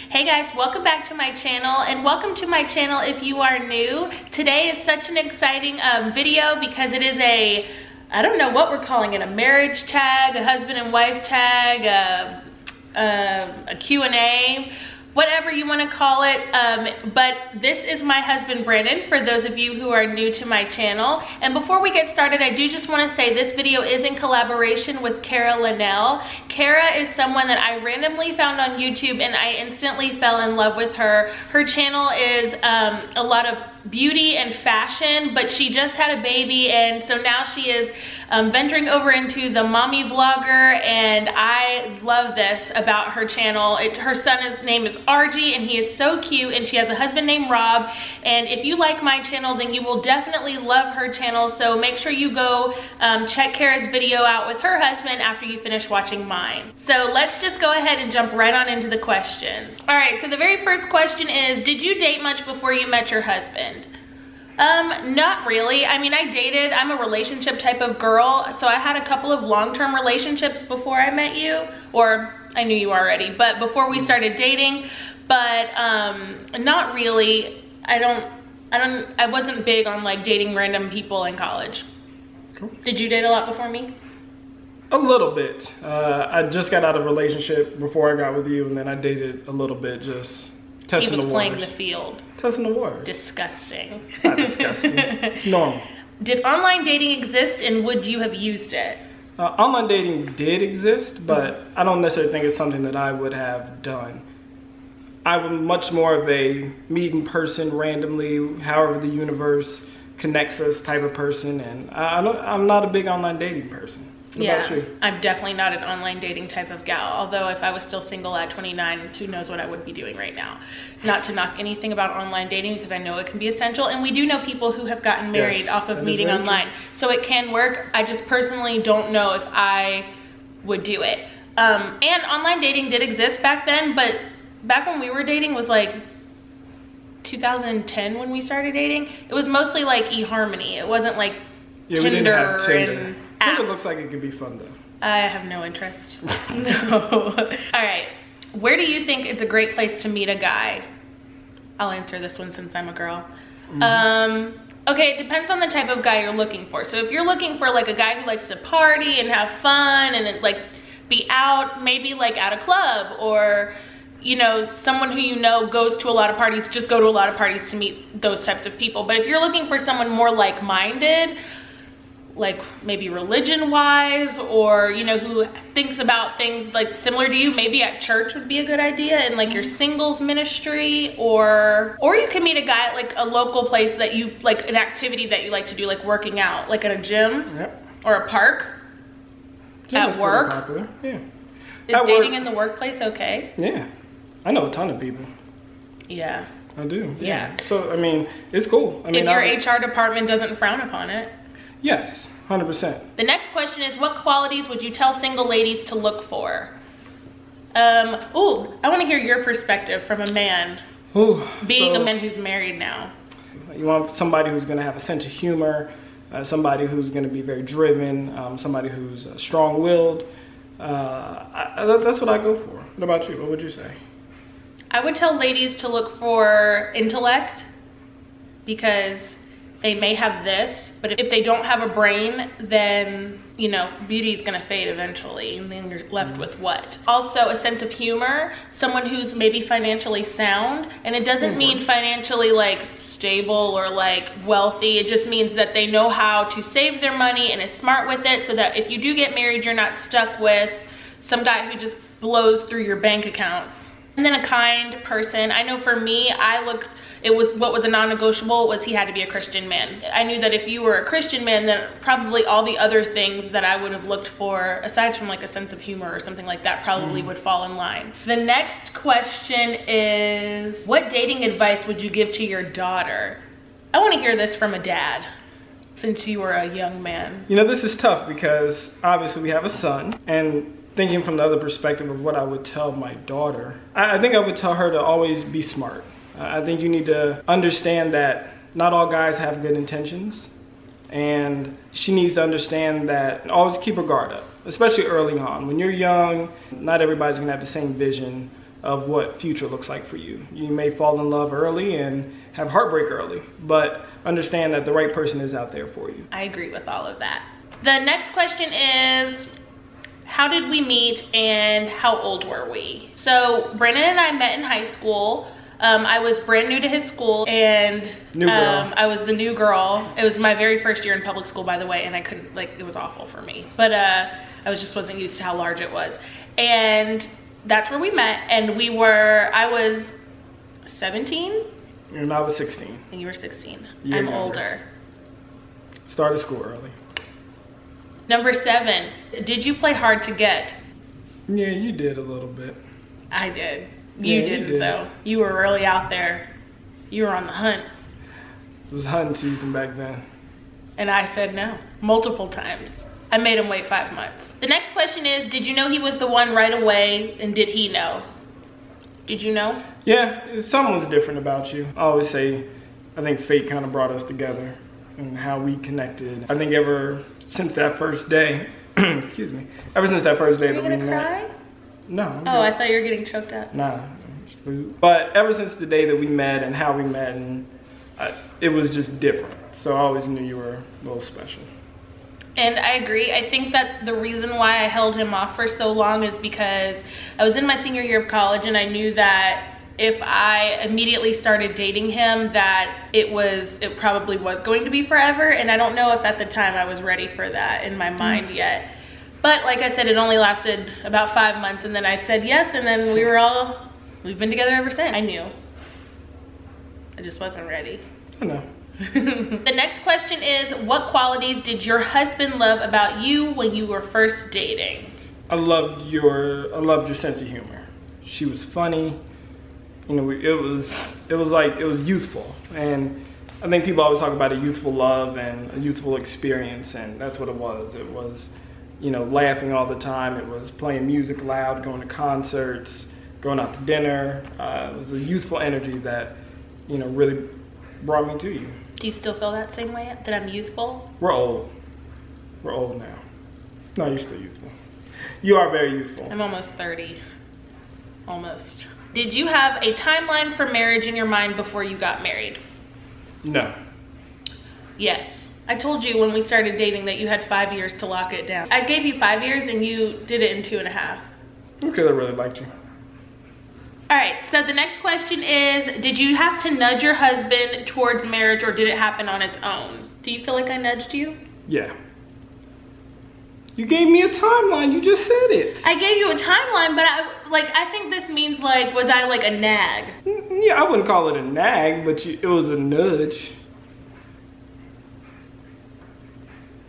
Hey guys, welcome back to my channel, and welcome to my channel if you are new. Today is such an exciting video because it is a, I don't know what we're calling it, a marriage tag, a husband and wife tag, a Q&A, whatever you want to call it. But this is my husband Brandon, for those of you who are new to my channel. And before we get started, I do just want to say this video is in collaboration with Cara Lanelle. Cara is someone that I randomly found on YouTube and I instantly fell in love with her. Her channel is a lot of beauty and fashion, but she just had a baby, and so now she is venturing over into the mommy vlogger, and I love this about her channel. Her son's name is RG, and he is so cute, and she has a husband named Rob. And if you like my channel, then you will definitely love her channel, so make sure you go check Cara's video out with her husband after you finish watching mine. So let's just go ahead and jump right on into the questions. All right, so the very first question is, did you date much before you met your husband? Not really. I mean, I dated, I'm a relationship type of girl, so I had a couple of long-term relationships before I met you, or I knew you already, but before we started dating, but not really. I wasn't big on like dating random people in college. Cool. Did you date a lot before me? A little bit. I just got out of a relationship before I got with you, and then I dated a little bit, just testing the waters. He was playing the field. Testing the waters. Disgusting. It's not disgusting. It's normal. Did online dating exist, and would you have used it? Online dating did exist, but I don't necessarily think it's something that I would have done. I'm much more of a meet in person randomly, however the universe connects us type of person, and I'm not a big online dating person. What about you? I'm definitely not an online dating type of gal, although if I was still single at 29, who knows what I would be doing right now. Not to knock anything about online dating, because I know it can be essential, and we do know people who have gotten married off of meeting online, so it can work. I just personally don't know if I would do it. And online dating did exist back then, but back when we were dating was like 2010 when we started dating. It was mostly like eHarmony. It wasn't like Tinder. We didn't have Tinder. And Tinder looks like it could be fun though. I have no interest. No. All right. Where do you think it's a great place to meet a guy? I'll answer this one since I'm a girl. Okay, it depends on the type of guy you're looking for. So if you're looking for like a guy who likes to party and have fun and like be out, maybe like at a club, or you know, someone who you know goes to a lot of parties, just go to a lot of parties to meet those types of people. But if you're looking for someone more like-minded, like maybe religion-wise, or you know, who thinks about things like similar to you, maybe at church would be a good idea, in like your singles ministry, or you can meet a guy at like a local place that you like, an activity that you like to do, like working out, like at a gym or a park. Gym at work. Yeah. Is dating in the workplace okay? Yeah. I know a ton of people. Yeah. I do. Yeah. So, I mean, it's cool. I mean, if your HR department doesn't frown upon it. Yes, 100%. The next question is, what qualities would you tell single ladies to look for? Ooh, I want to hear your perspective from a man. Being a man who's married now. You want somebody who's going to have a sense of humor, somebody who's going to be very driven, somebody who's strong-willed. That's what I go for. What about you? What would you say? I would tell ladies to look for intellect, because they may have this, but if they don't have a brain, then, you know, beauty is gonna fade eventually, and then you're left with what? Also, a sense of humor, someone who's maybe financially sound, and it doesn't mean financially like stable or like wealthy. It just means that they know how to save their money and is smart with it, so that if you do get married, you're not stuck with some guy who just blows through your bank accounts. And then a kind person. I know for me, what was a non-negotiable was he had to be a Christian man. I knew that if you were a Christian man, then probably all the other things that I would have looked for, aside from like a sense of humor or something like that, probably would fall in line. The next question is, what dating advice would you give to your daughter? I want to hear this from a dad, since you were a young man. You know, this is tough because obviously we have a son, and thinking from the other perspective of what I would tell my daughter, I think I would tell her to always be smart. I think you need to understand that not all guys have good intentions, and she needs to understand that, always keep her guard up, especially early on. When you're young, not everybody's gonna have the same vision of what future looks like for you. You may fall in love early and have heartbreak early, but understand that the right person is out there for you. I agree with all of that. The next question is, how did we meet and how old were we? So Brandon and I met in high school. I was brand new to his school, and I was the new girl. It was my very first year in public school, by the way, and I couldn't, like, it was awful for me. But I wasn't used to how large it was. And that's where we met, and I was 17? And I was 16. And you were 16. You're I'm younger. older. Started school early. Number 7, did you play hard to get? Yeah, you did a little bit. I did. You Yeah, didn't, did. though. You were really out there. You were on the hunt. It was hunting season back then. And I said no, multiple times. I made him wait 5 months. The next question is, did you know he was the one right away, and did he know? Did you know? Yeah, something was different about you. I always say, I think fate kind of brought us together and how we connected. I think ever since that first day, excuse me, ever since that first day that we met. Are you gonna cry? No. I'm Oh, good. I thought you were getting choked up. Nah, it's food. But ever since the day that we met and how we met, and it was just different. So I always knew you were a little special. And I agree. I think that the reason why I held him off for so long is because I was in my senior year of college, and I knew that if I immediately started dating him, that it probably was going to be forever. And I don't know if at the time I was ready for that in my mind yet. But like I said, it only lasted about 5 months, and then I said yes, and then we've been together ever since. I knew. I just wasn't ready. I know. The next question is, what qualities did your husband love about you when you were first dating? I loved your sense of humor. She was funny. You know, it was youthful, and I think people always talk about a youthful love and a youthful experience, and that's what it was. It was, you know, laughing all the time. It was playing music loud, going to concerts, going out to dinner. It was a youthful energy that, you know, really brought me to you. Do you still feel that same way, that I'm youthful? We're old. We're old now. No, you're still youthful. You are very youthful. I'm almost 30. Almost. Did you have a timeline for marriage in your mind before you got married? No. Yes. I told you when we started dating that you had 5 years to lock it down. I gave you 5 years and you did it in 2.5. Because I really liked you. All right, so the next question is, did you have to nudge your husband towards marriage, or did it happen on its own? Do you feel like I nudged you? Yeah. You gave me a timeline. You just said it. I gave you a timeline, but I think this means, like, was I like a nag? Yeah, I wouldn't call it a nag, but it was a nudge.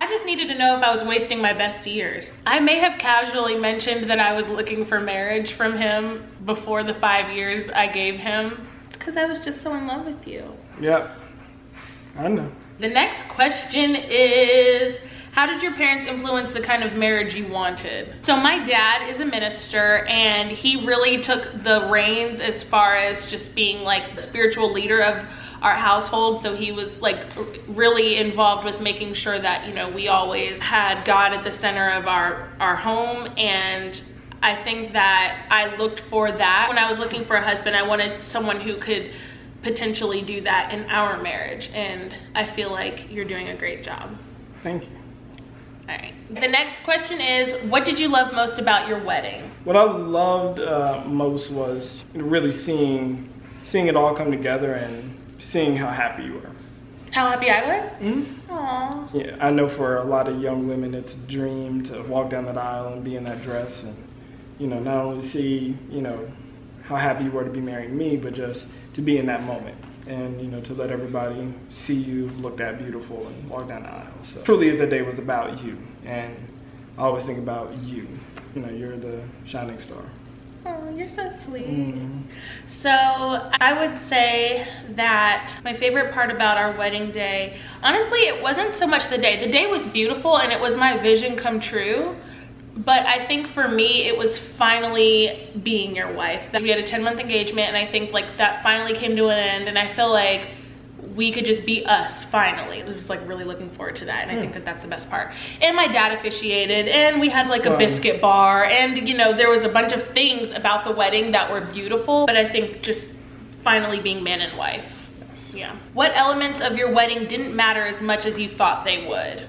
I just needed to know if I was wasting my best years. I may have casually mentioned that I was looking for marriage from him before the 5 years I gave him. It's because I was just so in love with you. Yep. I know. The next question is, how did your parents influence the kind of marriage you wanted? So my dad is a minister, and he really took the reins as far as just being like the spiritual leader of our household. So he was like really involved with making sure that, you know, we always had God at the center of our home. And I think that I looked for that. When I was looking for a husband, I wanted someone who could potentially do that in our marriage. And I feel like you're doing a great job. Thank you. All right. The next question is, what did you love most about your wedding? What I loved most was really seeing it all come together and seeing how happy you were. How happy I was? Mm-hmm. Aww. Yeah, I know for a lot of young women, it's a dream to walk down that aisle and be in that dress and, you know, not only see, you know, how happy you were to be marrying me, but just to be in that moment and, you know, to let everybody see you look that beautiful and walk down the aisle. So truly, the day was about you, and I always think about you. You know, you're the shining star. Oh, you're so sweet. Mm-hmm. So I would say that my favorite part about our wedding day, honestly, it wasn't so much the day. The day was beautiful and it was my vision come true. But I think for me, it was finally being your wife. We had a 10-month engagement, and I think like that finally came to an end, and I feel like we could just be us finally. I was like really looking forward to that, and I think that that's the best part. And my dad officiated, and we had like a biscuit bar, and you know, there was a bunch of things about the wedding that were beautiful, but I think just finally being man and wife. Yes. Yeah. What elements of your wedding didn't matter as much as you thought they would?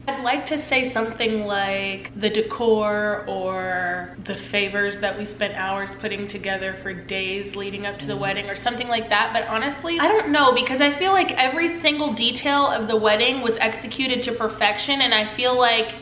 I'd like to say something like the decor or the favors that we spent hours putting together for days leading up to the wedding or something like that. But honestly, I don't know, because I feel like every single detail of the wedding was executed to perfection, and I feel like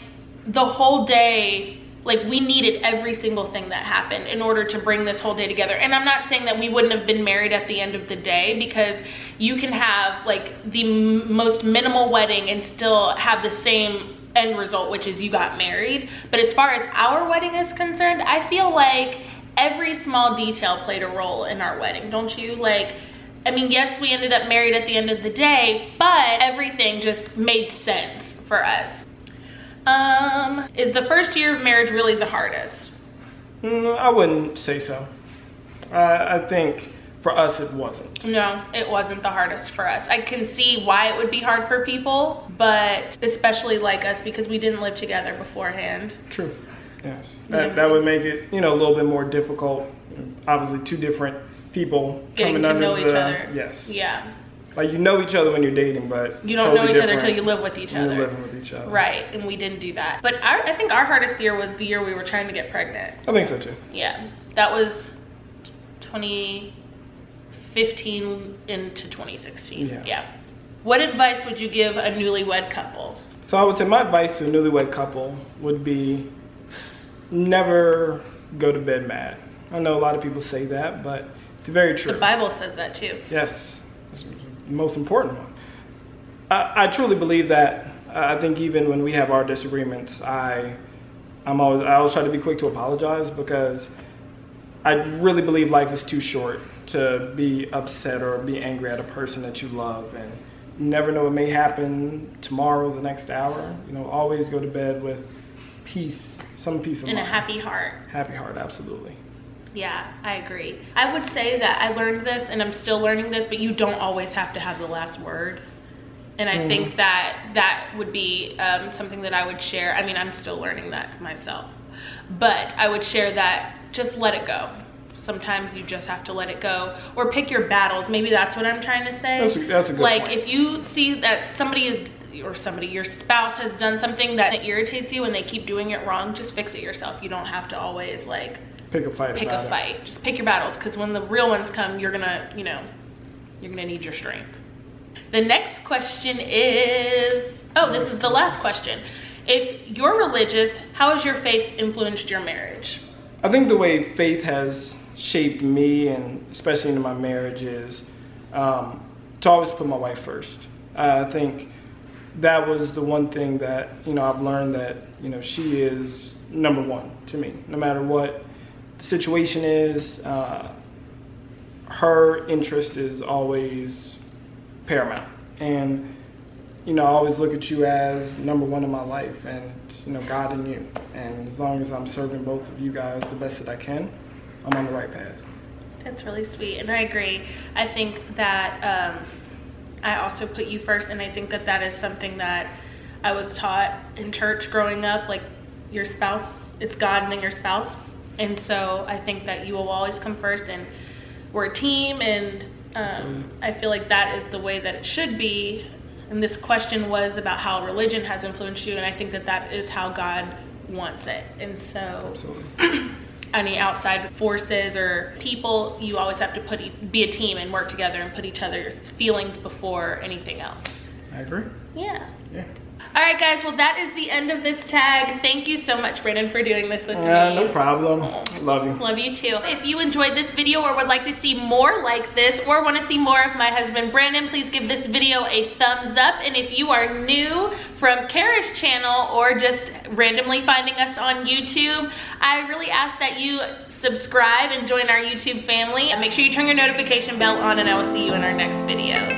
the whole day, like we needed every single thing that happened in order to bring this whole day together. And I'm not saying that we wouldn't have been married at the end of the day, because you can have like the most minimal wedding and still have the same end result, which is you got married. But as far as our wedding is concerned, I feel like every small detail played a role in our wedding, don't you? Like, I mean, yes, we ended up married at the end of the day, but everything just made sense for us. Is the first year of marriage really the hardest? I wouldn't say so. I think for us it wasn't. No, it wasn't the hardest for us. I can see why it would be hard for people, but especially like us, because we didn't live together beforehand. True. Yes. That would make it, you know, a little bit more difficult. Obviously, two different people getting to know each other. Yes. Yeah. Like, you know each other when you're dating, but you don't know each other until you live with each other. You're living with each other. Right, and we didn't do that. But I think our hardest year was the year we were trying to get pregnant. I think so too. Yeah, that was 2015 into 2016. Yes. Yeah. What advice would you give a newlywed couple? So I would say my advice to a newlywed couple would be never go to bed mad. I know a lot of people say that, but it's very true. The Bible says that too. Yes. It's the most important one. I truly believe that. I think even when we have our disagreements, I always try to be quick to apologize, because I really believe life is too short to be upset or be angry at a person that you love, and you never know what may happen tomorrow, the next hour. You know, always go to bed with peace, some peace of mind. And a happy heart. Happy heart, absolutely. Yeah, I agree. I would say that I learned this, and I'm still learning this, but you don't always have to have the last word. And I think that would be something that I would share. I mean, I'm still learning that myself, but I would share that just let it go. Sometimes you just have to let it go, or pick your battles. Maybe that's what I'm trying to say. That's a good like point. If you see that your spouse has done something that irritates you and they keep doing it wrong, just fix it yourself. You don't have to always like pick a fight. Just pick your battles, because when the real ones come, you're gonna need your strength. The next question is, this is the last question. If you're religious, how has your faith influenced your marriage? I think the way faith has shaped me, and especially into my marriage, is to always put my wife first. I think that was the one thing that, I've learned, that, she is number one to me. No matter what the situation is, her interest is always paramount. And, I always look at you as number one in my life, and, God and you. And as long as I'm serving both of you guys the best that I can, I'm on the right path. That's really sweet, and I agree. I think that I also put you first, and I think that that is something that I was taught in church growing up, like your spouse, it's God and then your spouse. And so I think that you will always come first, and we're a team, and I feel like that is the way that it should be. And this question was about how religion has influenced you, and I think that that is how God wants it. And so any outside forces or people, you always have to be a team and work together and put each other's feelings before anything else. I agree. Yeah. All right, guys, well, that is the end of this tag. Thank you so much, Brandon, for doing this with me. No problem. Love you. Love you too. If you enjoyed this video or would like to see more like this, or want to see more of my husband Brandon, please give this video a thumbs up. And if you are new from Cara's channel or just randomly finding us on YouTube, I really ask that you subscribe and join our YouTube family. Make sure you turn your notification bell on, and I will see you in our next video.